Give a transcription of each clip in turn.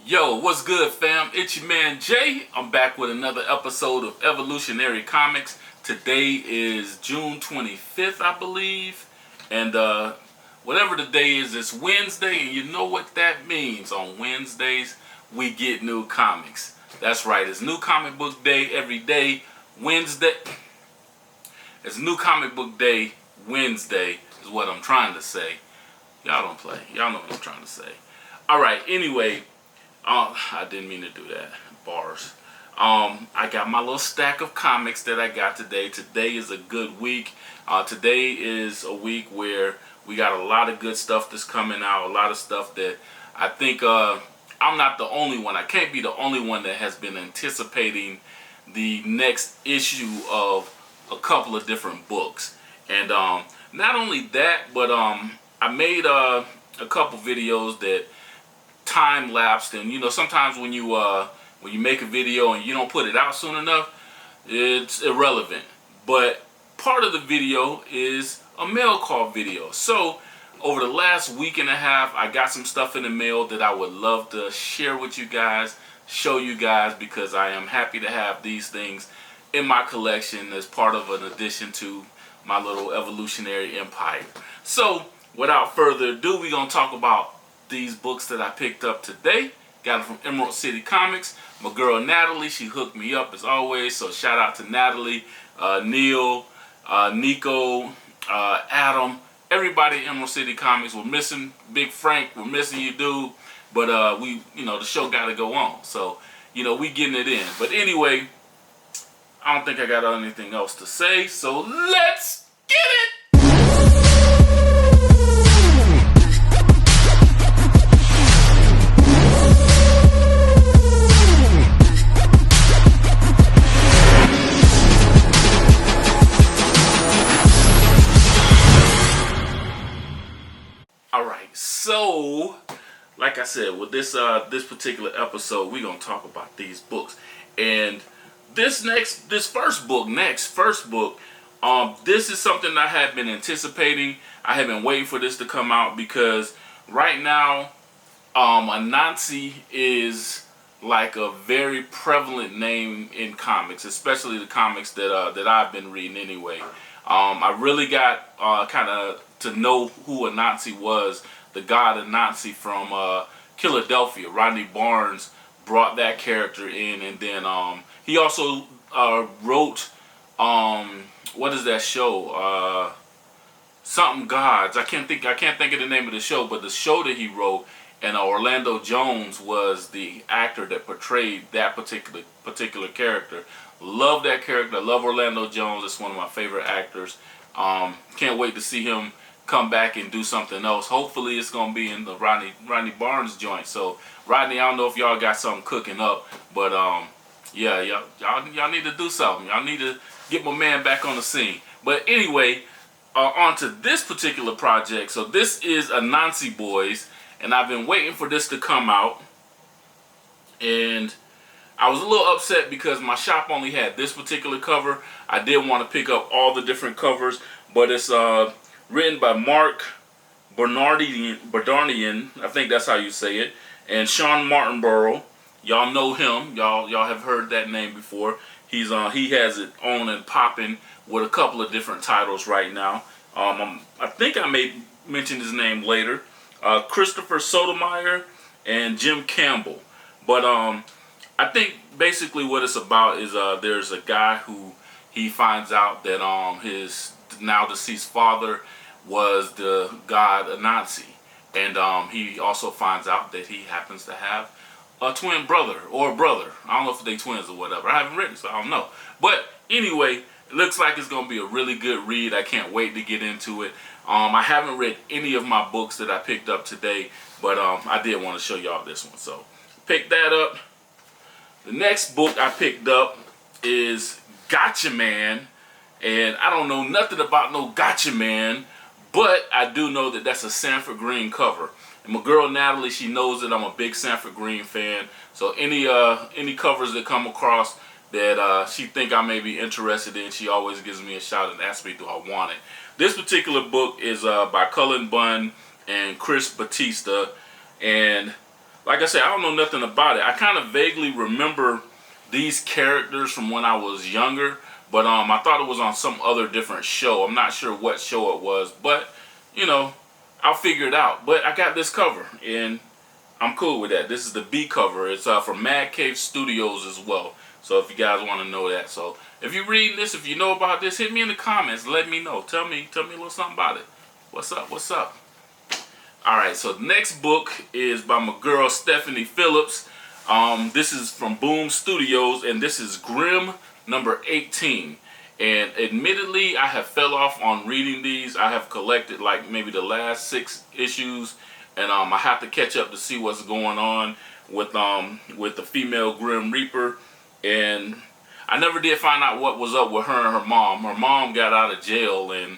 Yo, what's good, fam? It's your man Jay. I'm back with another episode of Evolutionary Comics. Today is June 25th, I believe. And whatever the day is, it's Wednesday. And you know what that means. On Wednesdays, we get new comics. That's right. It's new comic book day every day. Wednesday. It's new comic book day Wednesday is what I'm trying to say. Y'all don't play. Y'all know what I'm trying to say. Alright, anyway. I didn't mean to do that. Bars. I got my little stack of comics that I got today. Today is a good week. Today is a week where we got a lot of good stuff that's coming out. A lot of stuff that I think I'm not the only one. I can't be the only one that has been anticipating the next issue of a couple of different books. And not only that, but I made a couple videos that time lapsed, and you know, sometimes when you make a video and you don't put it out soon enough, it's irrelevant. But part of the video is a mail call video. So over the last week and a half, I got some stuff in the mail that I would love to share with you guys, show you guys, because I am happy to have these things in my collection as part of an addition to my little evolutionary empire. So without further ado, we're gonna talk about these books that I picked up today. Got them from Emerald City Comics. My girl Natalie, she hooked me up as always, so shout out to Natalie, Neil, Nico, Adam, everybody at Emerald City Comics. We're missing Big Frank, we're missing you, dude, but we, you know, the show gotta go on, so you know, we getting it in. But anyway, I don't think I got anything else to say, so let's get it! Alright, so like I said, with this particular episode, we're gonna talk about these books. And this first book, this is something I have been anticipating. I have been waiting for this to come out because right now, Anansi is like a very prevalent name in comics, especially the comics that I've been reading anyway. I really got kind of to know who Anansi was, the god Anansi from Philadelphia. Rodney Barnes brought that character in, and then he also wrote what is that show? Something Gods. I can't think of the name of the show, but the show that he wrote, and Orlando Jones was the actor that portrayed that particular character. Love that character. Love Orlando Jones. It's one of my favorite actors. Can't wait to see him come back and do something else. Hopefully it's gonna be in the Rodney Barnes joint. So Rodney, I don't know if y'all got something cooking up, but yeah, y'all need to do something. Y'all need to get my man back on the scene. But anyway, on to this particular project. So this is Anansi Boys, and I've been waiting for this to come out, and I was a little upset because my shop only had this particular cover. I did want to pick up all the different covers, but it's written by Mark Bernardian, I think that's how you say it, and Sean Martinborough. Y'all know him. Y'all have heard that name before. He has it on and popping with a couple of different titles right now. I think I may mention his name later. Christopher Sotomayor and Jim Campbell. But I think basically what it's about is there's a guy who he finds out that his now deceased father was the god Anansi, and he also finds out that he happens to have a twin brother or a brother. I don't know if they twins or whatever. I haven't read it, so I don't know. But anyway, it looks like it's going to be a really good read. I can't wait to get into it. I haven't read any of my books that I picked up today, but I did want to show y'all this one. So pick that up. The next book I picked up is Gotcha Man, and I don't know nothing about no Gotcha Man, but I do know that that's a Sanford Green cover. And my girl Natalie, she knows that I'm a big Sanford Green fan. So any covers that come across that she think I may be interested in, she always gives me a shout and asks me, do I want it? This particular book is by Cullen Bunn and Chris Batista, and like I said, I don't know nothing about it. I kind of vaguely remember these characters from when I was younger, but I thought it was on some other different show. I'm not sure what show it was, but you know, I'll figure it out. But I got this cover, and I'm cool with that. This is the B cover. It's from Mad Cave Studios as well. So if you guys want to know that, so if you're reading this, if you know about this, hit me in the comments. Let me know. Tell me a little something about it. What's up? What's up? All right. So the next book is by my girl Stephanie Phillips. This is from Boom Studios, and this is Grimm number 18. And admittedly, I have fell off on reading these. I have collected like maybe the last 6 issues, and I have to catch up to see what's going on with the female Grim Reaper. And I never did find out what was up with her and her mom. Her mom got out of jail, and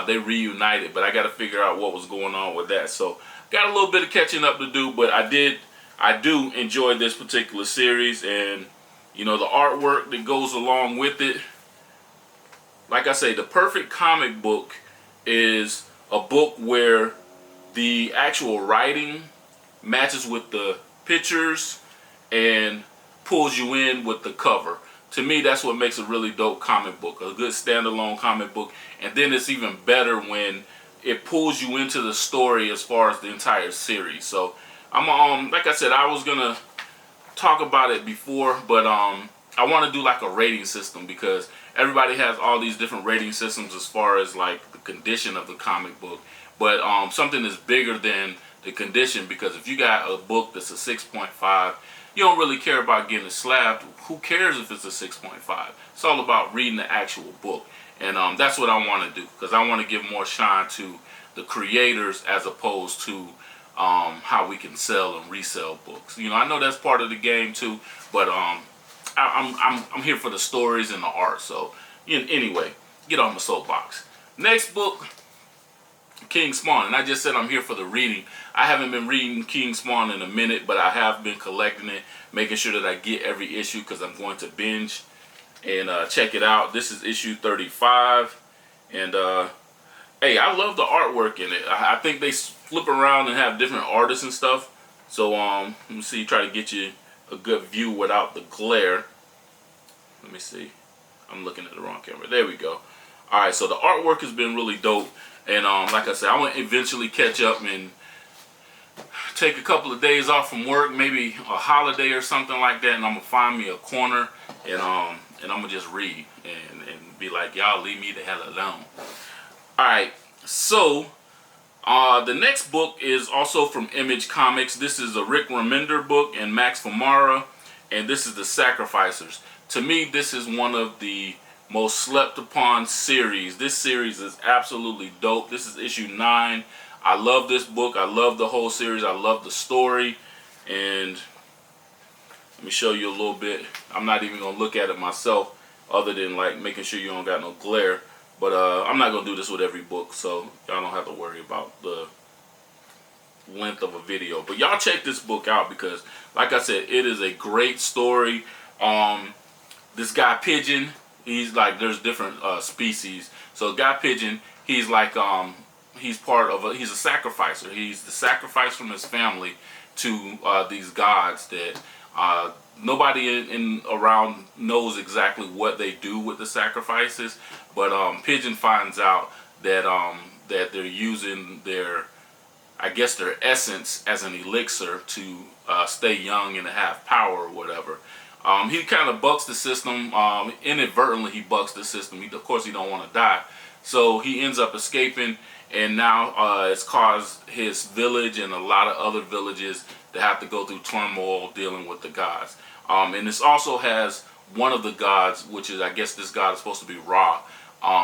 they reunited, but I got to figure out what was going on with that. So got a little bit of catching up to do, but I do enjoy this particular series, and you know, the artwork that goes along with it. Like I say, the perfect comic book is a book where the actual writing matches with the pictures and pulls you in with the cover. To me, that's what makes a really dope comic book, a good standalone comic book. And then it's even better when it pulls you into the story as far as the entire series. So I'm like I said, I was gonna talk about it before, but I want to do like a rating system, because everybody has all these different rating systems as far as like the condition of the comic book. But something is bigger than the condition, because if you got a book that's a 6.5, you don't really care about getting it slabbed. Who cares if it's a 6.5? It's all about reading the actual book. And that's what I want to do, because I want to give more shine to the creators as opposed to how we can sell and resell books. You know, I know that's part of the game too, but I'm here for the stories and the art. So anyway, get on my soapbox. Next book, King Spawn, and I just said I'm here for the reading. I haven't been reading King Spawn in a minute, but I have been collecting it, making sure that I get every issue, because I'm going to binge and check it out. This is issue 35, and hey, I love the artwork in it. I think they flip around and have different artists and stuff. So let me see, try to get you a good view without the glare. Let me see. I'm looking at the wrong camera. There we go. All right, so the artwork has been really dope. And like I said, I want to eventually catch up and take a couple of days off from work, maybe a holiday or something like that, and I'm gonna find me a corner, and I'm gonna just read and be like, y'all leave me the hell alone. All right, so the next book is also from Image Comics. This is a Rick Remender book and Max Famara, and this is The Sacrificers. To me, this is one of the most slept upon series. This series is absolutely dope. This is issue 9. I love this book. I love the whole series. I love the story. And let me show you a little bit. I'm not even going to look at it myself, other than like making sure you don't got no glare. But I'm not going to do this with every book, so y'all don't have to worry about the length of a video. But y'all check this book out, because like I said, it is a great story. This guy Pigeon, he's like, there's different species. So Guy Pigeon, he's like he's part of he's a sacrificer. He's the sacrifice from his family to these gods that nobody in around knows exactly what they do with the sacrifices. But Pigeon finds out that that they're using their, I guess, their essence as an elixir to stay young and to have power or whatever. He kind of bucks the system. Inadvertently, he bucks the system. Of course, he don't want to die. So he ends up escaping, and now it's caused his village and a lot of other villages to have to go through turmoil dealing with the gods. And this also has one of the gods, which is, I guess this god is supposed to be Ra.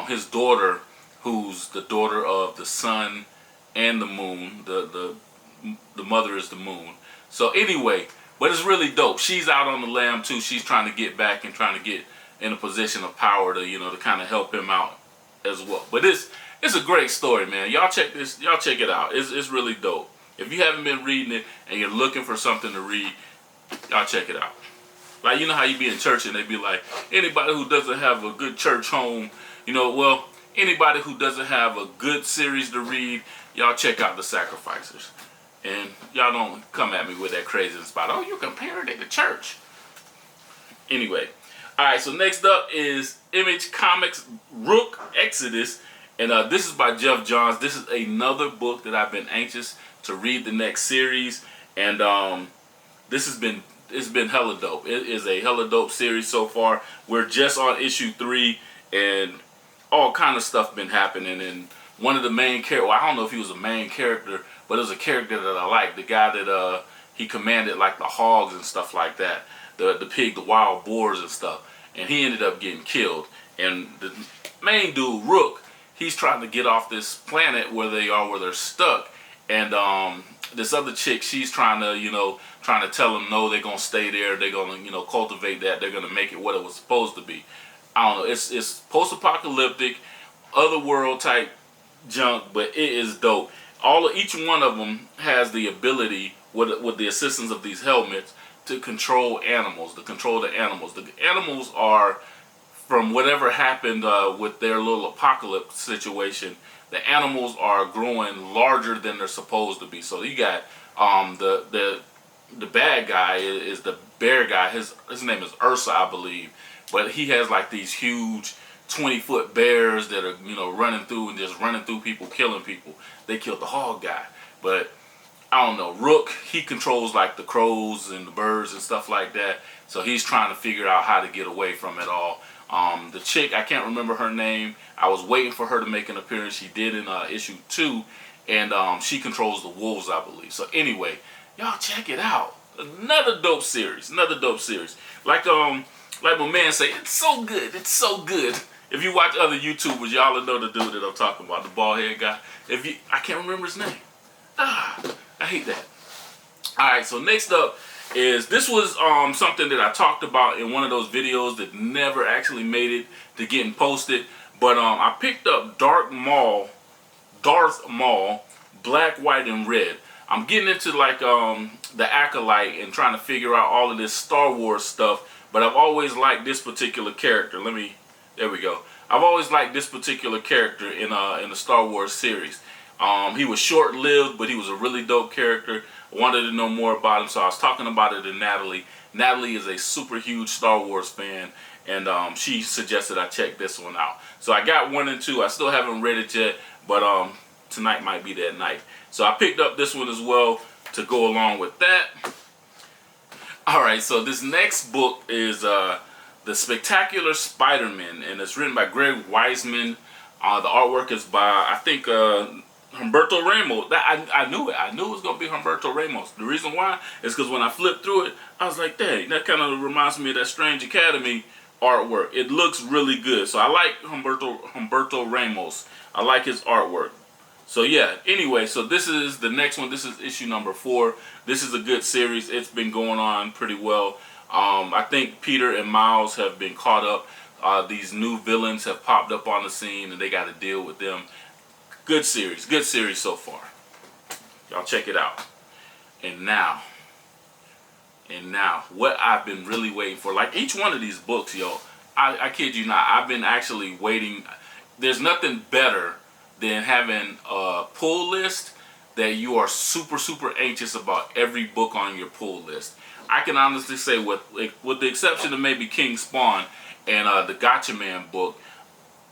His daughter, who's the daughter of the sun and the moon. The mother is the moon. So anyway, but it's really dope. She's out on the lam too. She's trying to get back and trying to get in a position of power to, to kind of help him out as well. But it's a great story, man. Y'all check this. Y'all check it out. It's really dope. If you haven't been reading it and you're looking for something to read, y'all check it out. Like, you know how you be in church and they be like, anybody who doesn't have a good church home, well, anybody who doesn't have a good series to read, y'all check out The Sacrificers. And y'all don't come at me with that crazy spot. Oh, you're comparing it to church. Anyway. Alright, so next up is Image Comics Rook Exodus. And this is by Jeff Johns. This is another book that I've been anxious to read the next series. And it's been hella dope. It is a hella dope series so far. We're just on issue 3 and all kind of stuff been happening. And one of the main characters, well, I don't know if he was a main character, but it was a character that I like. The guy that he commanded like the hogs and stuff like that. The pig, the wild boars and stuff. And he ended up getting killed. And the main dude, Rook, he's trying to get off this planet where they're stuck. And this other chick, she's trying to tell them no, they're gonna stay there. They're gonna cultivate that. They're gonna make it what it was supposed to be. I don't know. It's post-apocalyptic, otherworld type junk, but it is dope. Each one of them has the ability with the assistance of these helmets to control animals. The animals are, from whatever happened with their little apocalypse situation, the animals are growing larger than they're supposed to be. So you got the bad guy is the bear guy. His name is Ursa, I believe. But he has like these huge 20-foot bears that are running through and just running through people, killing people. They killed the hog guy. But I don't know. Rook, he controls like the crows and the birds and stuff like that. So he's trying to figure out how to get away from it all. The chick, I can't remember her name. I was waiting for her to make an appearance. She did in issue 2. And she controls the wolves, I believe. So anyway, y'all check it out. Another dope series. Like my man say, it's so good. It's so good. If you watch other YouTubers, y'all know the dude that I'm talking about, the bald head guy. I can't remember his name. I hate that. Alright, so next up is, this was something that I talked about in one of those videos that never actually made it to getting posted. But I picked up Darth Maul, Black, White, and Red. I'm getting into like the Acolyte and trying to figure out all of this Star Wars stuff. But I've always liked this particular character. There we go. I've always liked this particular character in the Star Wars series. He was short-lived, but he was a really dope character. I wanted to know more about him, so I was talking about it to Natalie. Natalie is a super huge Star Wars fan, and she suggested I check this one out. So I got 1 and 2. I still haven't read it yet, but tonight might be that night. So I picked up this one as well to go along with that. Alright, so this next book is The Spectacular Spider-Man, and it's written by Greg Weisman. The artwork is by, I think, Humberto Ramos. I knew it. I knew it was going to be Humberto Ramos. The reason why is because when I flipped through it, I was like, dang, that kind of reminds me of that Strange Academy artwork. It looks really good. So I like Humberto Ramos. I like his artwork. So yeah, anyway, so this is the next one. This is issue number 4. This is a good series. It's been going on pretty well. I think Peter and Miles have been caught up. These new villains have popped up on the scene and they got to deal with them. Good series so far. Y'all check it out. And now, what I've been really waiting for, like each one of these books, yo, I kid you not, I've been actually waiting. There's nothing better than having a pull list that you are super, super anxious about every book on your pull list. I can honestly say, with the exception of maybe King Spawn and the Gotcha Man book,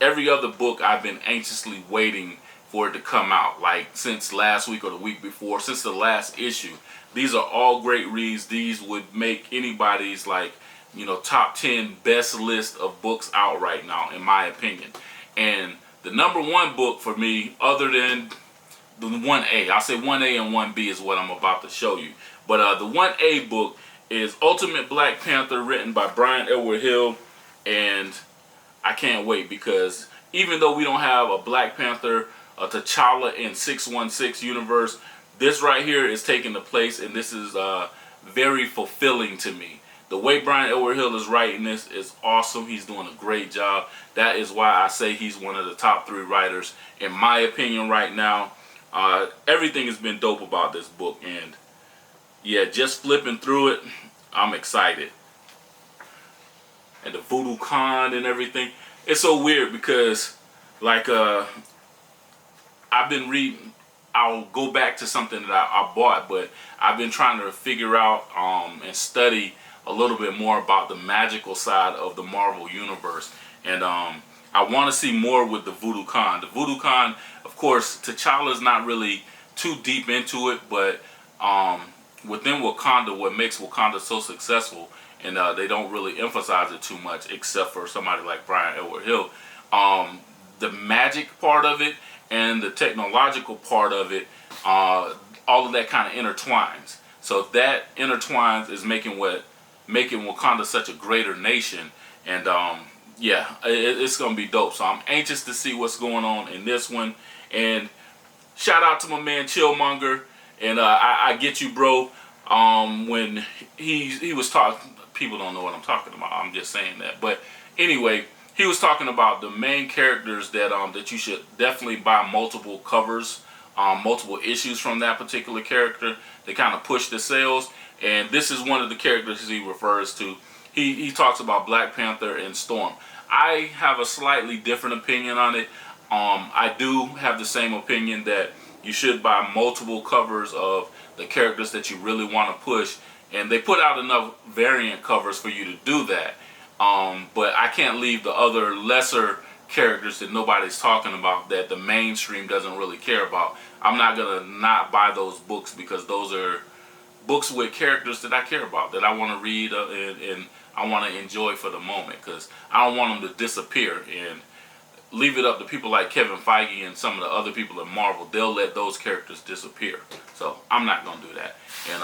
every other book I've been anxiously waiting for it to come out, like since last week or the week before, since the last issue. These are all great reads. These would make anybody's top 10 best list of books out right now, in my opinion. And the number 1 book for me, other than the 1A, I'll say 1A and 1B is what I'm about to show you. But the 1A book is Ultimate Black Panther, written by Brian Edward Hill, and I can't wait, because even though we don't have a Black Panther, a T'Challa in 616 universe, this right here is taking the place, and this is very fulfilling to me. The way Brian Edward Hill is writing this is awesome. He's doing a great job. That is why I say he's one of the top 3 writers, in my opinion, right now. Everything has been dope about this book, and yeah, just flipping through it, I'm excited. And the Voodoo Khan and everything. It's so weird because, like, I've I'll go back to something that I bought, but I've been trying to figure out and study a little bit more about the magical side of the Marvel Universe. And I want to see more with the Voodoo Khan. The Voodoo Khan, of course, T'Challa's not really too deep into it, but within Wakanda, what makes Wakanda so successful, and they don't really emphasize it too much, except for somebody like Brian Edward Hill, the magic part of it and the technological part of it, all of that kind of intertwines. So that intertwines is making Wakanda such a greater nation. And yeah, it's gonna be dope. So I'm anxious to see what's going on in this one. And shout out to my man Chillmonger. And I get you, bro. When he was talking, people don't know what I'm talking about. I'm just saying that. But anyway, he was talking about the main characters that that you should definitely buy multiple covers, multiple issues from that particular character to kind of push the sales. And this is one of the characters he refers to. He talks about Black Panther and Storm. I have a slightly different opinion on it. I do have the same opinion that you should buy multiple covers of the characters that you really want to push. And they put out enough variant covers for you to do that. But I can't leave the other lesser characters that nobody's talking about, that the mainstream doesn't really care about. I'm not going to not buy those books, because those are books with characters that I care about, that I want to read and I want to enjoy for the moment, because I don't want them to disappear and leave it up to people like Kevin Feige and some of the other people in Marvel. They'll let those characters disappear. So I'm not going to do that. And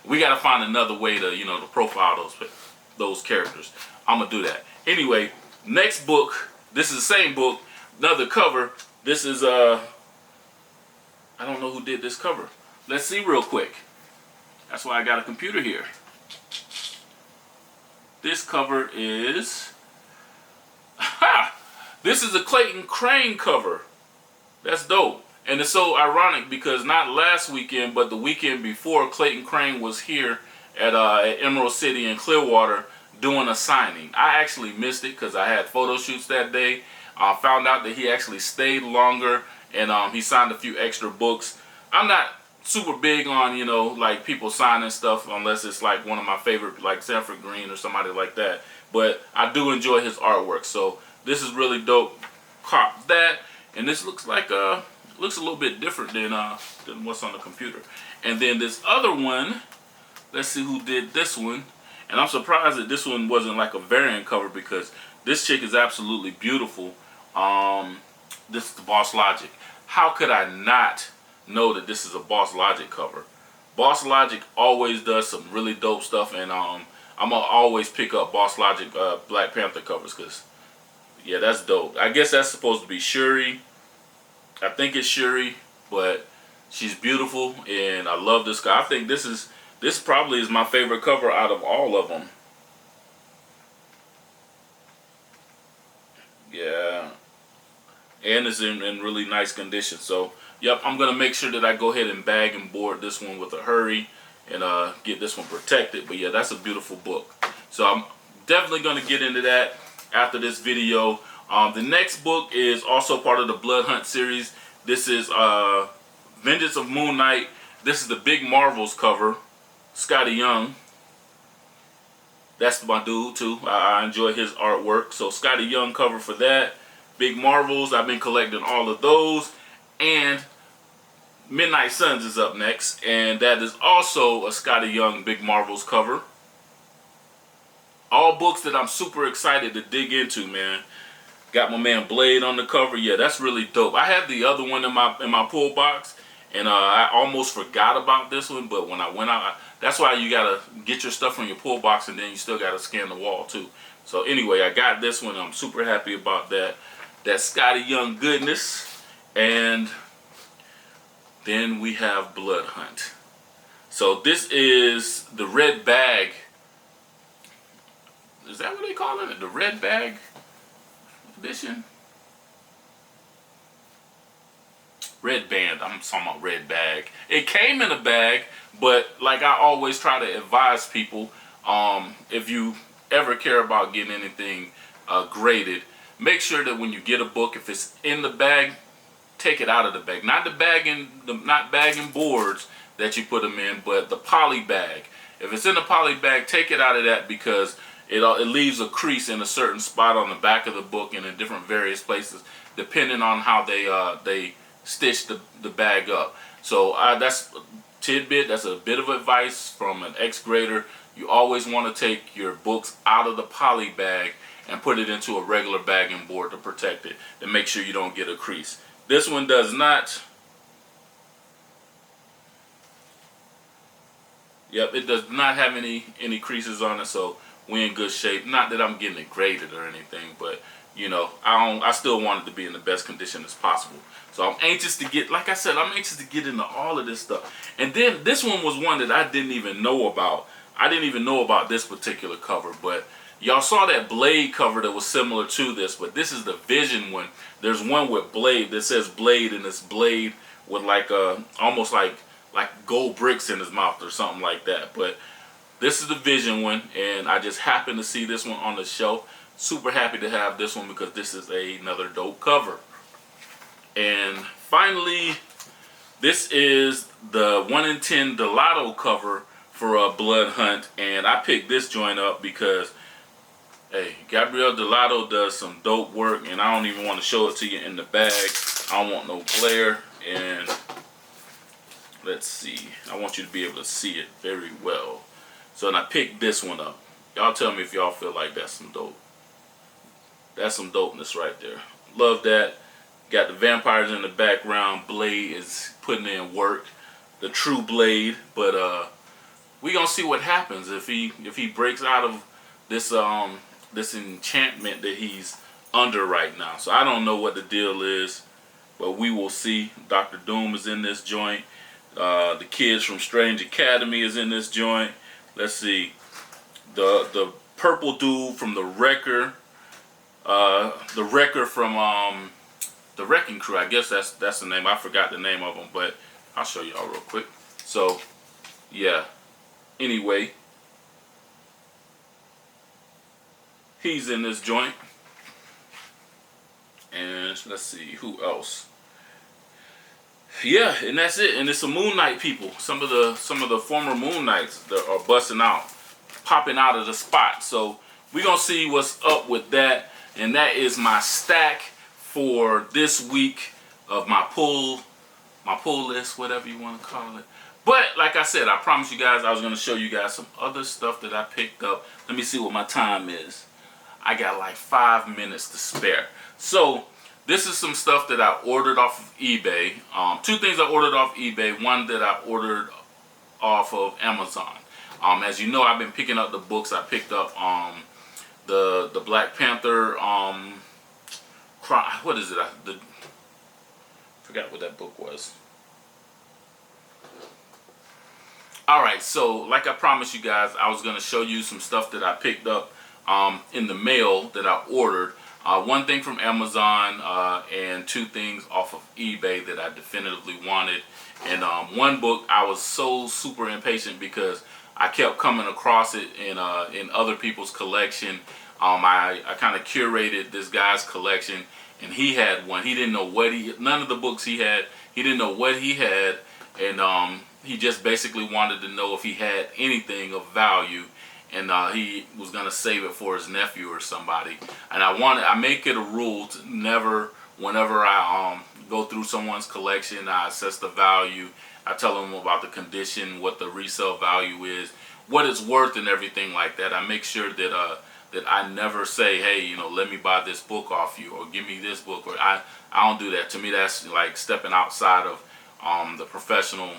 we got to find another way to, to profile those characters. I'm going to do that. Anyway, next book. This is the same book, another cover. This is, I don't know who did this cover. Let's see real quick. That's why I got a computer here. This cover is, this is a Clayton Crane cover. That's dope. And it's so ironic because not last weekend, but the weekend before, Clayton Crane was here at Emerald City in Clearwater doing a signing. I actually missed it because I had photo shoots that day. I found out that he actually stayed longer, and he signed a few extra books. I'm not super big on, like people signing stuff unless it's like one of my favorite, like Sanford Green or somebody like that. But I do enjoy his artwork. So this is really dope. Cop that. And this looks like looks a little bit different than what's on the computer. And then this other one, let's see who did this one. And I'm surprised that this one wasn't like a variant cover, because this chick is absolutely beautiful. This is the Boss Logic. How could I not know that this is a Boss Logic cover? Boss Logic always does some really dope stuff, and I'm gonna always pick up Boss Logic Black Panther covers, because yeah, that's dope. I guess that's supposed to be Shuri. I think it's Shuri, but she's beautiful, and I love this guy. I think this probably is my favorite cover out of all of them. Yeah. And it's in really nice condition. So, yep, I'm going to make sure that I go ahead and bag and board this one with a hurry and get this one protected. But, yeah, that's a beautiful book. So, I'm definitely going to get into that after this video. The next book is also part of the Blood Hunt series. This is Vengeance of Moon Knight. This is the Big Marvels cover. Scotty Young. That's my dude too. I enjoy his artwork. So Scotty Young cover for that. Big Marvels. I've been collecting all of those. And Midnight Suns is up next. And that is also a Scotty Young Big Marvels cover. All books that I'm super excited to dig into, man. Got my man Blade on the cover. Yeah, that's really dope. I had the other one in my pull box. And I almost forgot about this one, but when I went out, that's why you gotta get your stuff from your pull box, and then you still gotta scan the wall too. So anyway, I got this one. I'm super happy about that. That Scotty Young goodness. And then we have Blood Hunt. So this is the red bag. Is that what they call it? The red bag edition? Red band. I'm talking about red bag. It came in a bag, but like I always try to advise people, if you ever care about getting anything graded, make sure that when you get a book, if it's in the bag, take it out of the bag. Not not bagging boards that you put them in, but the poly bag. If it's in the poly bag, take it out of that, because it leaves a crease in a certain spot on the back of the book and in different various places, depending on how they stitch the bag up. So that's a tidbit. That's a bit of advice from an ex-grader. You always want to take your books out of the poly bag and put it into a regular bagging board to protect it, to make sure you don't get a crease. This one does not. Yep, it does not have any creases on it, so we're in good shape. Not that I'm getting it graded or anything, but you know, I still want it to be in the best condition as possible. So I'm anxious to get, like I said, I'm anxious to get into all of this stuff. And then this one was one that I didn't even know about. I didn't even know about this particular cover, but y'all saw that Blade cover that was similar to this, but this is the Vision one. There's one with Blade that says Blade, and it's Blade with like almost like gold bricks in his mouth or something like that. But this is the Vision one, and I just happened to see this one on the shelf. Super happy to have this one because this is another dope cover. And finally, this is the 1 in 10 Delato cover for a Blood Hunt, and I picked this joint up because, hey, Gabriel Delato does some dope work, and I don't even want to show it to you in the bag. I don't want no glare, and let's see. I want you to be able to see it very well. So, and I picked this one up. Y'all tell me if y'all feel like that's some dope. That's some dopeness right there. Love that. Got the vampires in the background. Blade is putting in work. The true Blade. But we gonna see what happens if he breaks out of this this enchantment that he's under right now. So I don't know what the deal is, but we will see. Dr. Doom is in this joint. The kids from Strange Academy is in this joint. Let's see. The purple dude from the Wrecker from the Wrecking Crew. I guess that's the name. I forgot the name of them, but I'll show y'all real quick. So yeah. Anyway, he's in this joint. And let's see who else. Yeah, and that's it. And it's some Moon Knight people. Some of the former Moon Knights that are busting out, popping out of the spot. So we're gonna see what's up with that. And that is my stack for this week of my pull list, whatever you want to call it. But like I said, I promised you guys I was going to show you guys some other stuff that I picked up. Let me see what my time is. I got like 5 minutes to spare. So this is some stuff that I ordered off of eBay. Two things I ordered off eBay. One that I ordered off of Amazon. As you know, I've been picking up the books. I picked up the Black Panther. What is it? Forgot what that book was. Alright, so like I promised you guys, I was going to show you some stuff that I picked up in the mail that I ordered. One thing from Amazon and two things off of eBay that I definitively wanted. And one book, I was so super impatient because I kept coming across it in other people's collection. I kind of curated this guy's collection, and he had one. He didn't know what none of the books he had, he didn't know what he had, and he just basically wanted to know if he had anything of value, and he was gonna save it for his nephew or somebody. And I make it a rule to never, whenever I go through someone's collection, I assess the value. I tell them about the condition, what the resale value is, what it's worth, and everything like that. I make sure that that I never say, hey, you know, let me buy this book off you, or give me this book, or I don't do that. To me, that's like stepping outside of the professional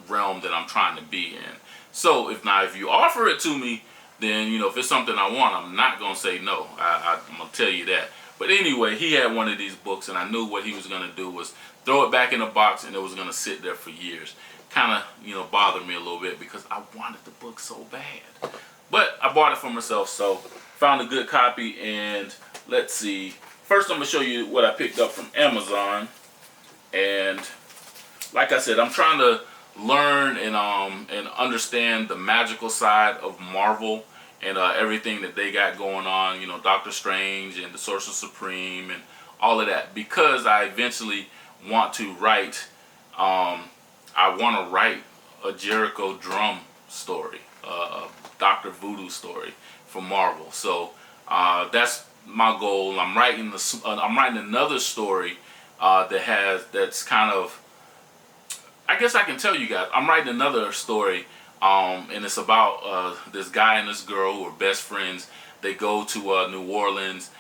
realm that I'm trying to be in. So if you offer it to me, then, you know, if it's something I want, I'm not gonna say no. I'm gonna tell you that. But anyway, he had one of these books, and I knew what he was gonna do was throw it back in the box, and it was gonna sit there for years. Kind of, you know, bothered me a little bit because I wanted the book so bad. But I bought it for myself, so found a good copy. And let's see. First, I'm gonna show you what I picked up from Amazon. And like I said, I'm trying to learn and understand the magical side of Marvel and everything that they got going on. You know, Doctor Strange and the Sorcerer Supreme and all of that, because I eventually want to write. I want to write a Jericho drum story, a Dr. Voodoo story for Marvel. So that's my goal. I'm writing another story that's kind of, I guess I can tell you guys. I'm writing another story, and it's about this guy and this girl who are best friends. They go to New Orleans.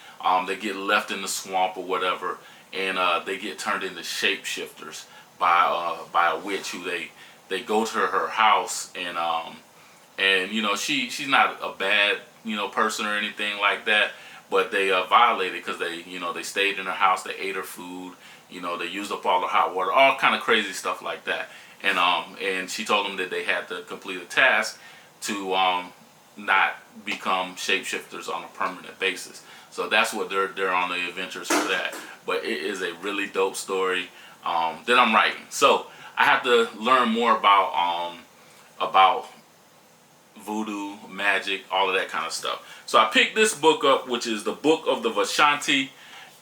They get left in the swamp or whatever, and they get turned into shapeshifters by a witch who they go to her house, and you know, she's not a bad, you know, person or anything like that, but they violated because they stayed in her house, they ate her food, you know, they used up all her hot water, all kind of crazy stuff like that, and she told them that they had to complete a task to not become shapeshifters on a permanent basis. So that's what they're on the adventures for that. But it is a really dope story that I'm writing. So I have to learn more about voodoo, magic, all of that kind of stuff. So I picked this book up, which is the Book of the Vishanti,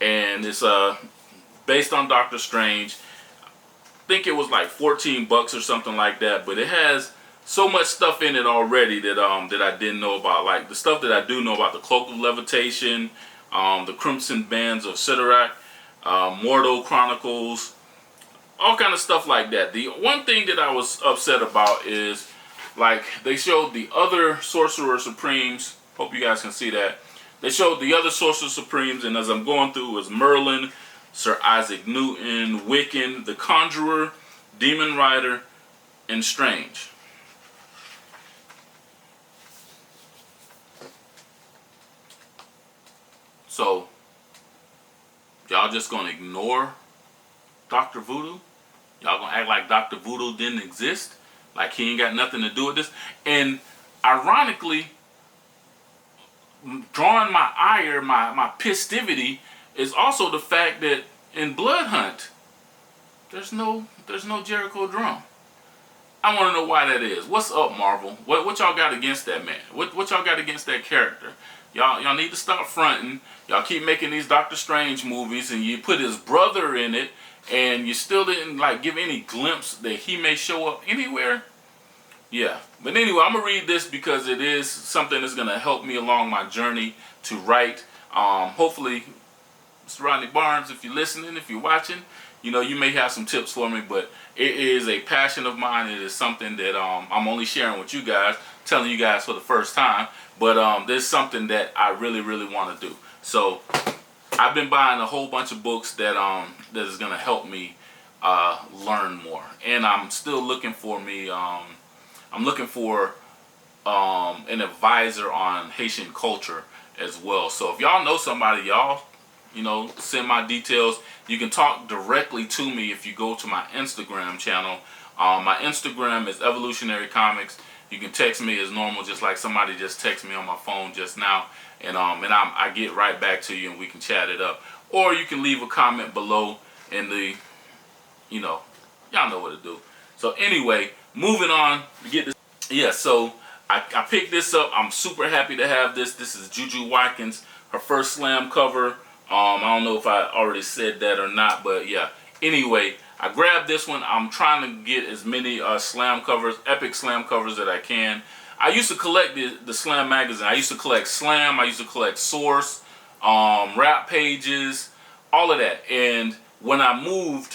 and it's based on Doctor Strange. I think it was like $14 or something like that, but it has so much stuff in it already that I didn't know about. Like the stuff that I do know about: the Cloak of Levitation, the Crimson Bands of Sidorak, Mortal Chronicles, all kind of stuff like that. The one thing that I was upset about is, like, they showed the other Sorcerer Supremes. Hope you guys can see that. They showed the other Sorcerer Supremes, and as I'm going through, is Merlin, Sir Isaac Newton, Wiccan, the Conjurer, Demon Rider, and Strange. So, y'all just gonna ignore Dr. Voodoo? Y'all gonna act like Dr. Voodoo didn't exist? Like he ain't got nothing to do with this? And ironically, drawing my ire, my pistivity, is also the fact that in Blood Hunt, there's no Jericho drum. I want to know why that is. What's up, Marvel? What y'all got against that man? What y'all got against that character? Y'all need to stop fronting. Y'all keep making these Doctor Strange movies, and you put his brother in it, and you still didn't like give any glimpse that he may show up anywhere. Yeah, but anyway, I'm gonna read this because it is something that's gonna help me along my journey to write. Hopefully, Mr. Rodney Barnes, if you're listening, if you're watching, you know, you may have some tips for me, but it is a passion of mine. It is something that I'm only sharing with you guys, telling you guys for the first time, but there's something that I really, really want to do. So I've been buying a whole bunch of books that that is going to help me learn more, and I'm still looking for me. I'm looking for an advisor on Haitian culture as well. So if y'all know somebody, y'all, you know, send my details. You can talk directly to me if you go to my Instagram channel. My Instagram is Evolutionary Comics. You can text me as normal, just like somebody just texted me on my phone just now, and I get right back to you and we can chat it up. Or you can leave a comment below in the, you know, y'all know what to do. So anyway, moving on to get this. Yeah, so I picked this up. I'm super happy to have this. This is Juju Watkins, her first slam cover. I don't know if I already said that or not, but yeah. Anyway, I grabbed this one. I'm trying to get as many slam covers, epic slam covers that I can. I used to collect the Slam magazine. I used to collect Slam. I used to collect Source, rap pages, all of that. And when I moved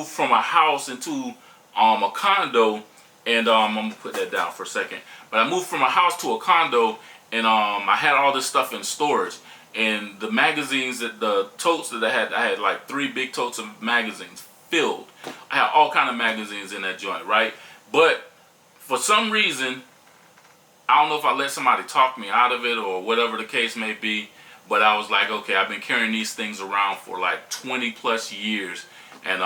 from a house into a condo, and I'm gonna put that down for a second. But I moved from a house to a condo, and I had all this stuff in storage. And the magazines, the totes that I had like 3 big totes of magazines filled. I had all kind of magazines in that joint, right? But for some reason, I don't know if I let somebody talk me out of it or whatever the case may be, but I was like, okay, I've been carrying these things around for like 20 plus years, and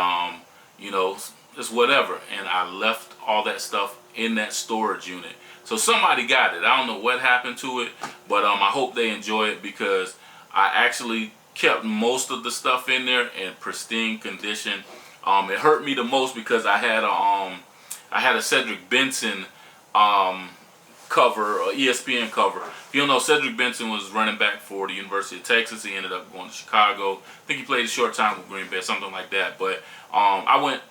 you know, it's whatever. And I left all that stuff in that storage unit. So somebody got it. I don't know what happened to it, but I hope they enjoy it, because I actually kept most of the stuff in there in pristine condition. It hurt me the most because I had a Cedric Benson cover, or ESPN cover. If you don't know, Cedric Benson was running back for the University of Texas. He ended up going to Chicago. I think he played a short time with Green Bay, something like that. But I went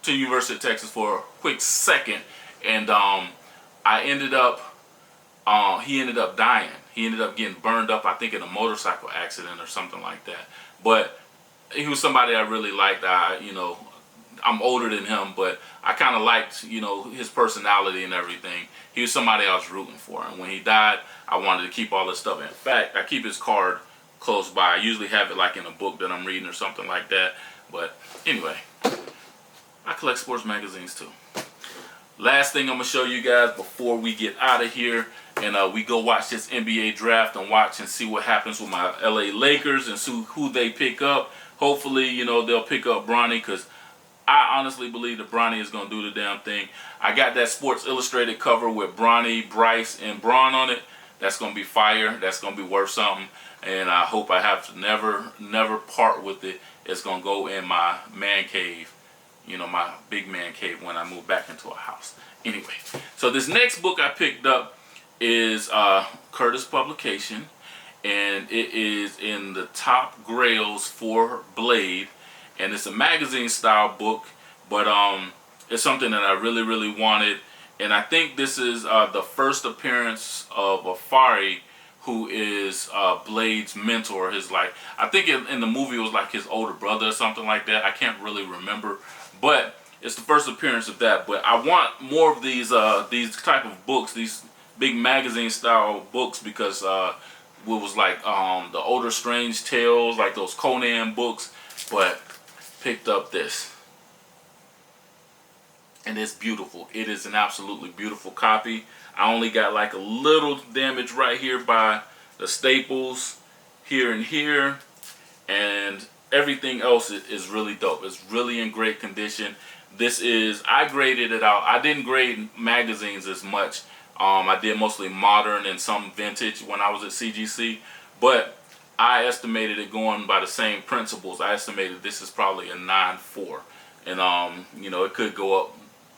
to the University of Texas for a quick second, and I ended up, he ended up dying. He ended up getting burned up, I think, in a motorcycle accident or something like that. But he was somebody I really liked. I'm older than him, but I kind of liked, his personality and everything. He was somebody I was rooting for. And when he died, I wanted to keep all this stuff. In fact, I keep his card close by. I usually have it like in a book that I'm reading or something like that. But anyway, I collect sports magazines too. Last thing I'm going to show you guys before we get out of here and we go watch this NBA draft and watch and see what happens with my LA Lakers and see who they pick up. Hopefully, they'll pick up Bronny, because I honestly believe that Bronny is going to do the damn thing. I got that Sports Illustrated cover with Bronny, Bryce, and Braun on it. That's going to be fire. That's going to be worth something. And I hope I have to never part with it. It's going to go in my man cave, my big man cave when I move back into a house. Anyway, so this next book I picked up is Curtis publication. And it is in the top grails for Blade. And it's a magazine style book, but it's something that I really wanted. And I think this is the first appearance of Afari, who is Blade's mentor. I think in the movie it was like his older brother or something like that. I can't really remember, but it's the first appearance of that. But I want more of these type of books, these big magazine style books, because what was like the older Strange Tales, like those Conan books, but picked up this, and it's beautiful. It is an absolutely beautiful copy. I only got like a little damage right here by the staples here and here, and everything else is really dope. It's really in great condition. I graded it out. I didn't grade magazines as much. I did mostly modern and some vintage when I was at CGC, but I estimated it going by the same principles. I estimated this is probably a 9.4, and it could go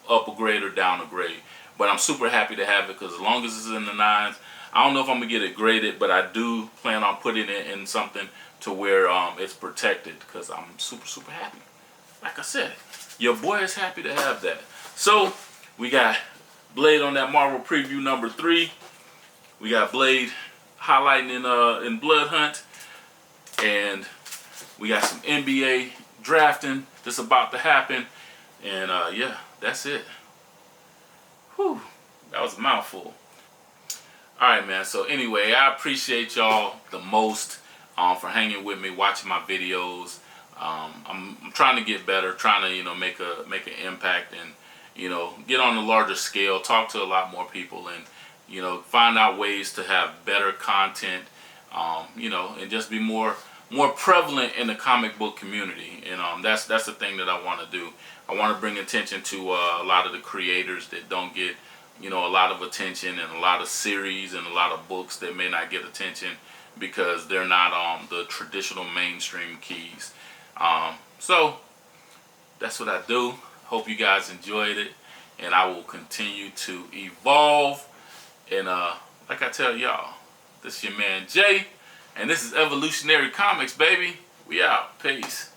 up a grade or down a grade. But I'm super happy to have it, because as long as it's in the 9s, I don't know if I'm gonna get it graded, but I do plan on putting it in something to where it's protected, because I'm super happy. Like I said, your boy is happy to have that. So we got Blade on that Marvel preview number 3. We got Blade highlighting in Blood Hunt. And we got some NBA drafting that's about to happen. And yeah, that's it. Whew, that was a mouthful. Alright, man. So anyway, I appreciate y'all the most for hanging with me, watching my videos. I'm trying to get better, trying to make an impact, and get on a larger scale, talk to a lot more people, and find out ways to have better content, and just be more prevalent in the comic book community. And that's the thing that I want to do. I want to bring attention to a lot of the creators that don't get a lot of attention, and a lot of series and a lot of books that may not get attention because they're not the traditional mainstream keys. So that's what I do. Hope you guys enjoyed it, and I will continue to evolve. And like I tell y'all, this is your man Jay, and this is Evolutionary Comics, baby. We out. Peace.